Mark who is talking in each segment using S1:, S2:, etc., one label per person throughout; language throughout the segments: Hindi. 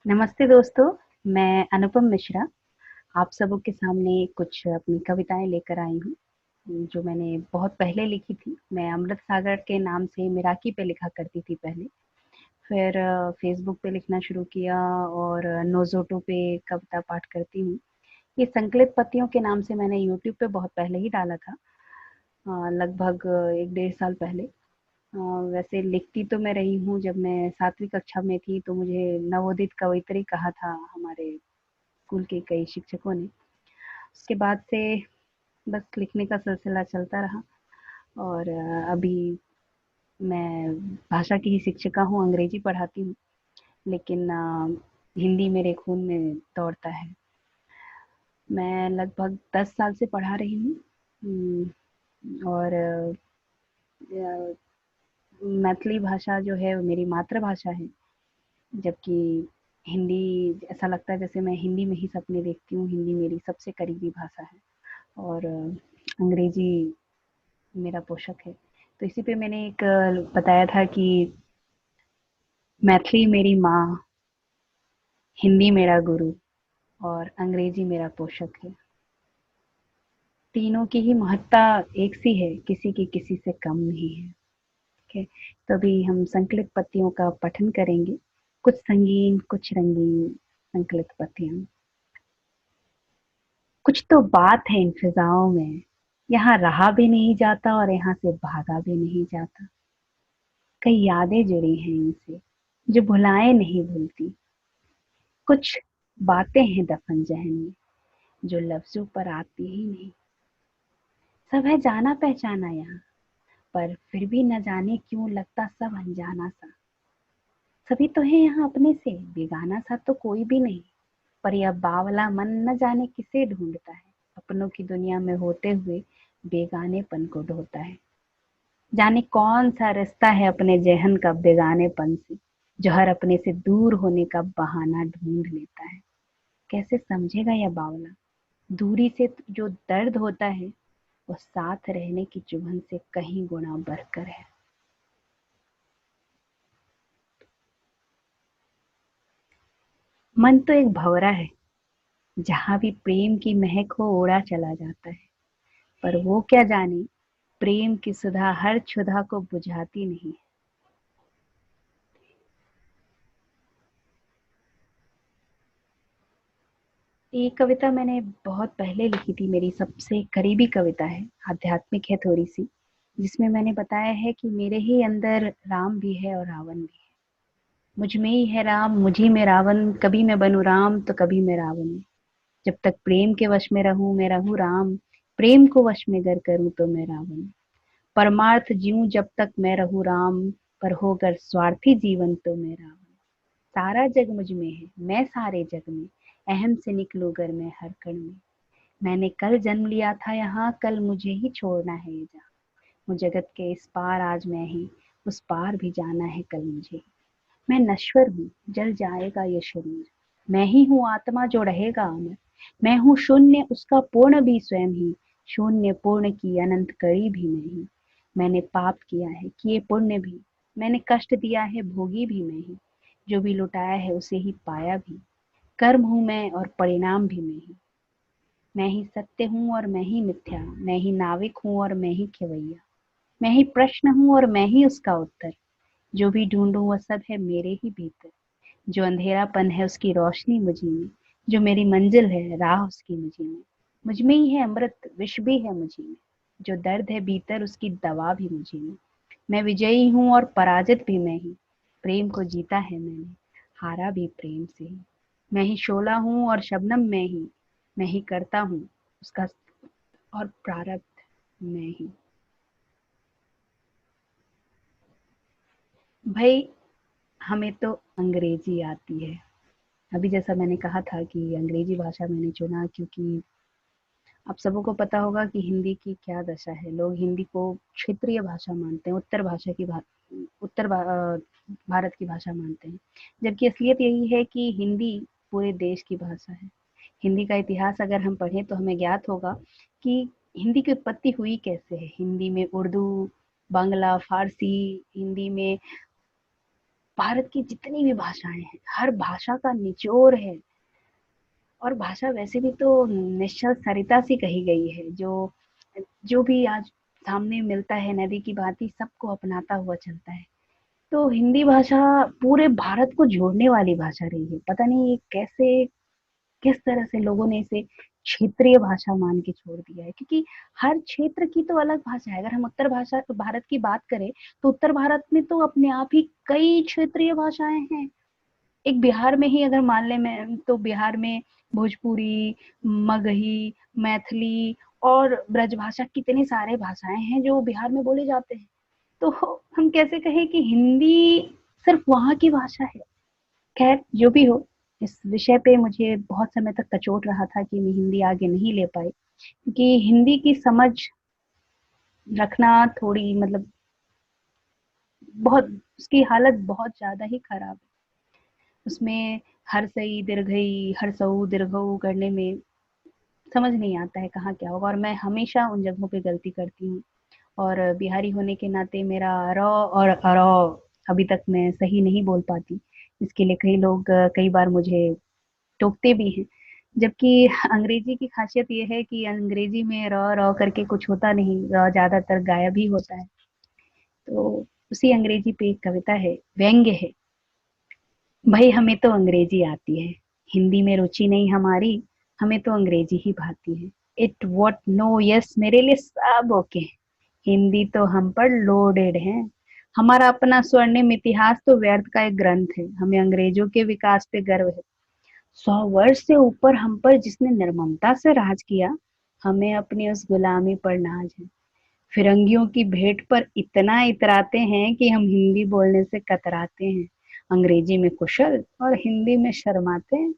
S1: नमस्ते दोस्तों, मैं अनुपम मिश्रा आप सबों के सामने कुछ अपनी कविताएँ लेकर आई हूँ, जो मैंने बहुत पहले लिखी थी। मैं अमृत सागर के नाम से मिराकी पे लिखा करती थी पहले। फिर फ़ेसबुक पे लिखना शुरू किया और नोज़ोटो पे कविता पाठ करती हूँ। ये संकलित पत्तियों के नाम से मैंने यूट्यूब पे बहुत पहले ही डाला था, लगभग 1 डेढ़ साल पहले। वैसे लिखती तो मैं रही हूँ, जब मैं 7वीं कक्षा में थी तो मुझे नवोदित कवयित्री कहा था हमारे स्कूल के कई शिक्षकों ने। उसके बाद से बस लिखने का सिलसिला चलता रहा और अभी मैं भाषा की ही शिक्षिका हूँ, अंग्रेजी पढ़ाती हूँ, लेकिन हिंदी मेरे खून में दौड़ता है। मैं लगभग 10 साल से पढ़ा रही हूँ। और मैथिली भाषा जो है वो मेरी मातृभाषा है, जबकि हिंदी ऐसा लगता है जैसे मैं हिंदी में ही सपने देखती हूँ, हिंदी मेरी सबसे करीबी भाषा है और अंग्रेजी मेरा पोषक है। तो इसी पे मैंने एक बताया था कि मैथिली मेरी माँ, हिंदी मेरा गुरु और अंग्रेजी मेरा पोषक है। तीनों की ही महत्ता एक सी है, किसी की किसी से कम नहीं है। ठीक है, तो अभी हम संकलित पत्तियों का पठन करेंगे। कुछ संगीन, कुछ रंगीन संकलित पत्तियां। कुछ तो बात है इन फिजाओं में, यहाँ रहा भी नहीं जाता और यहाँ से भागा भी नहीं जाता। कई यादें जुड़ी हैं इनसे, जो भुलाएं नहीं भूलती। कुछ बातें हैं दफन जहन में, जो लफ्जों पर आती ही नहीं। सब है जाना पहचाना यहाँ, पर फिर भी न जाने क्यों लगता सब अनजाना सा। सभी तो है यहाँ अपने से, बेगाना सा तो कोई भी नहीं। पर यह बावला मन न जाने किसे ढूंढता है, अपनों की दुनिया में होते हुए बेगानेपन को ढूंढता है। जाने कौन सा रिश्ता है अपने जहन का बेगानेपन से, जो हर अपने से दूर होने का बहाना ढूंढ लेता है। कैसे समझेगा यह बावला, दूरी से जो दर्द होता है वो साथ रहने की चुभन से कहीं गुना बढ़कर है। मन तो एक भंवरा है, जहां भी प्रेम की महक हो उड़ा चला जाता है। पर वो क्या जाने, प्रेम की सुधा हर क्षुधा को बुझाती नहीं। ये कविता मैंने बहुत पहले लिखी थी, मेरी सबसे करीबी कविता है, आध्यात्मिक है थोड़ी सी, जिसमें मैंने बताया है कि मेरे ही अंदर राम भी है और रावण भी है। मुझ में ही है राम, मुझी में रावण, कभी मैं बनूं राम तो कभी मैं रावण। जब तक प्रेम के वश में रहूं मैं रहूं राम, प्रेम को वश में गर करूं तो मैं रावण। परमार्थ जीऊं जब तक मैं रहूं राम, पर होकर स्वार्थी जीवन तो मैं रावण। सारा जग मुझ में है, मैं सारे जग में, अहम से निकलूं गर मैं हर कण में। मैंने कल जन्म लिया था यहाँ, कल मुझे ही छोड़ना है ये जहाँ। वो जगत के इस पार आज मैं ही, उस पार भी जाना है कल मुझे। मैं नश्वर हूँ, जल जाएगा ये शरीर, मैं ही हूँ आत्मा जो रहेगा अमर। मैं हूँ शून्य, उसका पूर्ण भी स्वयं ही, शून्य पूर्ण की अनंत कड़ी भी मैं ही। मैंने पाप किया है, किए पुण्य भी, मैंने कष्ट दिया है, भोगी भी मैं ही। जो भी लुटाया है उसे ही पाया भी, कर्म हूँ मैं और परिणाम भी मैं ही। मैं ही सत्य हूँ और मैं ही मिथ्या, मैं ही नाविक हूँ और मैं ही खेवैया। मैं ही प्रश्न हूँ और मैं ही उसका उत्तर, जो भी ढूंढूं वह सब है मेरे ही भीतर। जो अंधेरापन है उसकी रोशनी मुझी में, जो मेरी मंजिल है राह उसकी मुझी में। मुझ में ही है अमृत, विष भी है मुझी में, जो दर्द है भीतर उसकी दवा भी मुझी में। मैं विजयी हूँ और पराजित भी मैं ही, प्रेम को जीता है मैंने, हारा भी प्रेम से ही। मैं ही शोला हूँ और शबनम मैं ही करता हूँ उसका और प्रारब्ध मैं ही। भाई, हमें तो अंग्रेजी आती है। अभी जैसा मैंने कहा था कि अंग्रेजी भाषा मैंने चुना क्योंकि आप सबों को पता होगा कि हिंदी की क्या दशा है। लोग हिंदी को क्षेत्रीय भाषा मानते हैं, भारत की भाषा मानते हैं, जबकि असलियत यही है कि हिंदी पूरे देश की भाषा है। हिंदी का इतिहास अगर हम पढ़ें तो हमें ज्ञात होगा कि हिंदी की उत्पत्ति हुई कैसे है। हिंदी में उर्दू, बांग्ला, फारसी, हिंदी में भारत की जितनी भी भाषाएं हैं, हर भाषा का निचोड़ है। और भाषा वैसे भी तो निश्चल सरिता सी कही गई है, जो जो भी आज सामने मिलता है नदी की भांति सबको अपनाता हुआ चलता है। तो हिंदी भाषा पूरे भारत को जोड़ने वाली भाषा रही है। पता नहीं ये कैसे, किस तरह से लोगों ने इसे क्षेत्रीय भाषा मान के छोड़ दिया है, क्योंकि हर क्षेत्र की तो अलग भाषा है। अगर हम उत्तर भाषा भारत की बात करें तो उत्तर भारत में तो अपने आप ही कई क्षेत्रीय भाषाएं हैं। एक बिहार में ही अगर मान ले मैं, तो बिहार में भोजपुरी, मगही, मैथिली और ब्रजभाषा, कितने सारे भाषाएं हैं जो बिहार में बोले जाते हैं। तो हम कैसे कहें कि हिंदी सिर्फ वहाँ की भाषा है। खैर जो भी हो, इस विषय पे मुझे बहुत समय तक कचोट रहा था कि मैं हिंदी आगे नहीं ले पाई, क्योंकि हिंदी की समझ रखना थोड़ी मतलब बहुत, उसकी हालत बहुत ज्यादा ही खराब है। उसमें हरसई दीर्घई, हरसऊ दीर्घऊ करने में समझ नहीं आता है कहाँ क्या होगा, और मैं हमेशा उन जगहों पे गलती करती हूँ। और बिहारी होने के नाते मेरा र और अभी तक मैं सही नहीं बोल पाती। इसके लिए कई लोग कई बार मुझे टोकते भी हैं। जबकि अंग्रेजी की खासियत ये है कि अंग्रेजी में र करके कुछ होता नहीं, र ज्यादातर गायब ही होता है। तो उसी अंग्रेजी पे एक कविता है, व्यंग्य है। भाई हमें तो अंग्रेजी आती है, हिंदी में रुचि नहीं हमारी, हमें तो अंग्रेजी ही भाती है। इट वॉट नो यस मेरे लिए सब ओके है, हिंदी तो हम पर लोडेड है। हमारा अपना स्वर्णिम इतिहास तो व्यर्थ का एक ग्रंथ है, हमें अंग्रेजों के विकास पे गर्व है। 100 वर्ष से ऊपर हम पर जिसने निर्ममता से राज किया, हमें अपनी उस गुलामी पर नाज है। फिरंगियों की भेंट पर इतना इतराते हैं कि हम हिंदी बोलने से कतराते हैं। अंग्रेजी में कुशल और हिंदी में शर्माते हैं।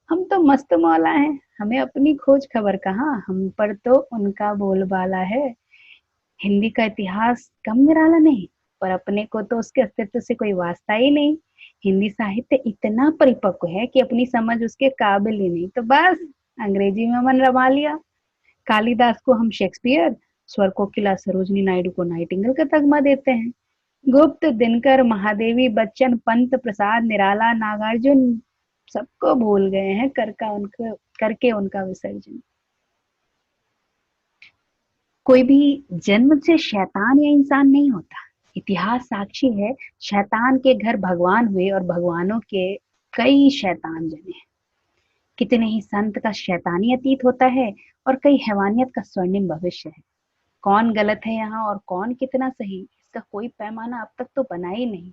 S1: हम तो मस्त मौला हैं, हमें अपनी खोज खबर कहाँ, हम पर तो उनका बोलबाला है। हिंदी का इतिहास कम निराला नहीं, पर अपने को तो उसके अस्तित्व से कोई वास्ता ही नहीं। हिंदी साहित्य इतना परिपक्व है कि अपनी समझ उसके काबिल ही नहीं, तो बस अंग्रेजी में मन रमा लिया। कालिदास को हम शेक्सपियर, स्वर कोकिला सरोजनी नायडू को नाइटिंगेल का तगमा देते हैं। गुप्त, दिनकर, महादेवी, बच्चन, पंत, प्रसाद, निराला, नागार्जुन सबको भूल गए हैं करके उनका विसर्जन। कोई भी जन्म से शैतान या इंसान नहीं होता। इतिहास साक्षी है, शैतान के घर भगवान हुए और भगवानों के कई शैतान जने। कितने ही संत का शैतानी अतीत होता है और कई हैवानियत का स्वर्णिम भविष्य है। कौन गलत है यहाँ और कौन कितना सही, इसका कोई पैमाना अब तक तो बना ही नहीं।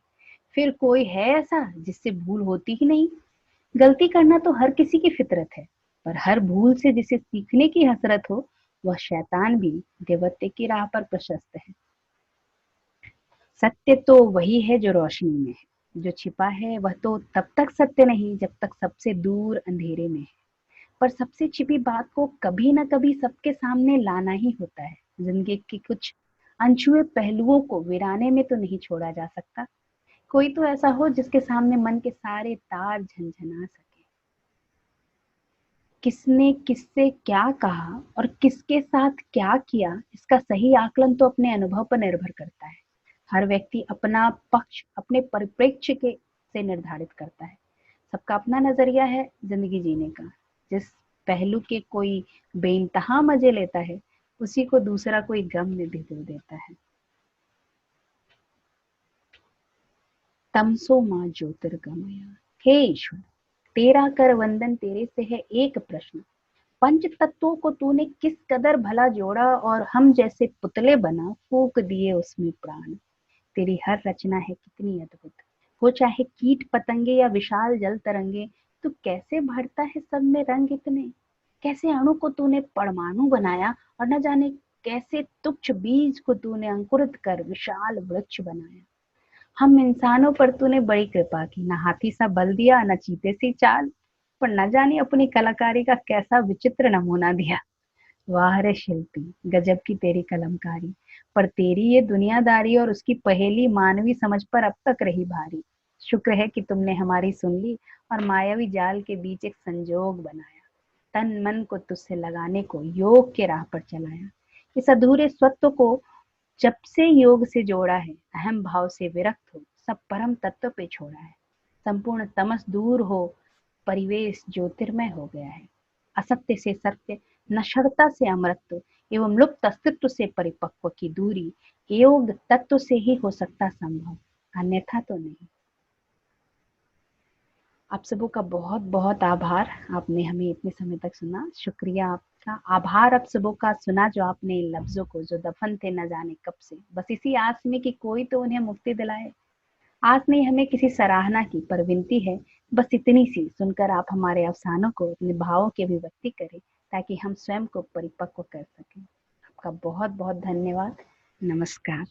S1: फिर कोई है ऐसा जिससे भूल होती ही नहीं? गलती करना तो हर किसी की फितरत है, पर हर भूल से जिसे सीखने की हसरत हो, वह शैतान भी देवत्व की राह पर प्रशस्त है। सत्य तो वही है जो रोशनी में है, जो छिपा है वह तो तब तक सत्य नहीं जब तक सबसे दूर अंधेरे में है। पर सबसे छिपी बात को कभी ना कभी सबके सामने लाना ही होता है। जिंदगी के कुछ अनछुए पहलुओं को वीराने में तो नहीं छोड़ा जा सकता। कोई तो ऐसा हो जिसके सामने मन के सारे तार झंझना सके। किसने किससे क्या कहा और किसके साथ क्या किया, इसका सही आकलन तो अपने अनुभव पर निर्भर करता है। हर व्यक्ति अपना पक्ष अपने परिप्रेक्ष्य के से निर्धारित करता है। सबका अपना नजरिया है जिंदगी जीने का। जिस पहलू के कोई बेइंतहा मजे लेता है, उसी को दूसरा कोई गम में भिगो देता है। तमसो माँ ज्योतिर्गमय। हे ईश्वर, तेरा कर वंदन तेरे से है एक प्रश्न। पंच तत्वों को तूने किस कदर भला जोड़ा और हम जैसे पुतले बना फूक दिए उसमें प्राण। तेरी हर रचना है कितनी अद्भुत, हो चाहे कीट पतंगे या विशाल जल तरंगे, तू कैसे भरता है सब में रंग इतने। कैसे अणु को तूने परमाणु बनाया और न जाने कैसे तुच्छ बीज को तूने अंकुरित कर विशाल वृक्ष बनाया। हम इंसानों पर तूने बड़ी कृपा की, न हाथी सा बल दिया न चीते सी चाल, पर न जाने अपनी कलाकारी का कैसा विचित्र नमूना दिया। वाह रे शिल्पी, गजब की तेरी कलमकारी, पर तेरी ये दुनियादारी और उसकी पहेली मानवी समझ पर अब तक रही भारी। शुक्र है कि तुमने हमारी सुन ली और मायावी जाल के बीच एक संजोग बनाया। तन मन को तुझसे लगाने को योग के राह पर चलाया। इस अधूरे स्वत्व को जब से योग से जोड़ा है, अहम भाव से विरक्त हो सब परम तत्व पे छोड़ा है। संपूर्ण तमस दूर हो, परिवेश ज्योतिर्मय हो गया है। असत्य से सत्य, नश्वरता से अमरत्व एवं लुप्त अस्तित्व से परिपक्व की दूरी योग तत्व से ही हो सकता संभव, अन्यथा तो नहीं। आप सबों का बहुत बहुत आभार, आपने हमें इतने समय तक सुना। शुक्रिया आपका। आभार आप सबों का सुना, जो आपने इन लफ्जों को जो दफन थे न जाने कब से, बस इसी आस में कि कोई तो उन्हें मुक्ति दिलाए। आस नहीं हमें किसी सराहना की, पर विनती है बस इतनी सी, सुनकर आप हमारे अफसानों को अपने भावों की अभिव्यक्ति करें, ताकि हम स्वयं को परिपक्व कर सकें। आपका बहुत बहुत धन्यवाद। नमस्कार।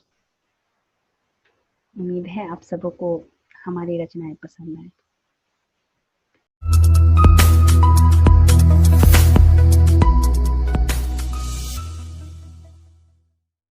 S1: उम्मीद है आप सबों को हमारी रचनाएं पसंद आए।